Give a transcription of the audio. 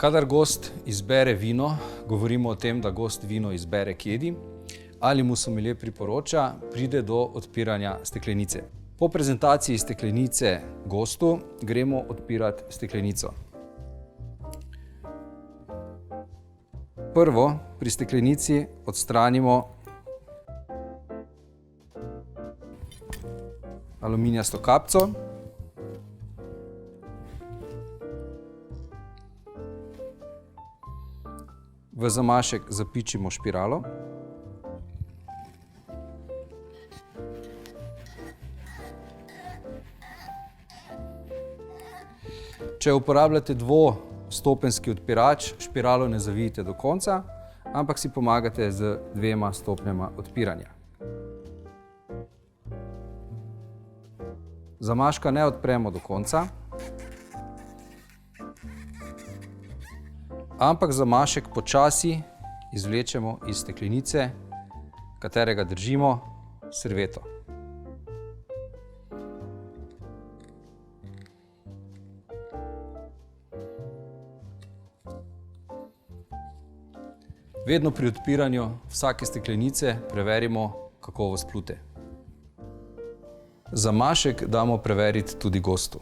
Kadar gost izbere vino, govorimo o tem, da gost vino izbere kedi, ali mu sommelier priporoča, pride do odpiranja steklenice. Po prezentaciji steklenice gostu gremo odpirati steklenico. Prvo pri steklenici odstranimo aluminijasto kapco. V zamašek zapičimo špiralo. Če uporabljate dvostopenjski odpirač, špiralo ne zavijte do konca, ampak si pomagate z 2 stopnjama odpiranja. Zamaška ne odpremo do konca, ampak zamašek počasi izvlečemo iz steklenice, katerega držimo servieto. Vedno pri odpiranju vsake steklenice preverimo kakovost plute. Zamašek damo preveriti tudi gostu.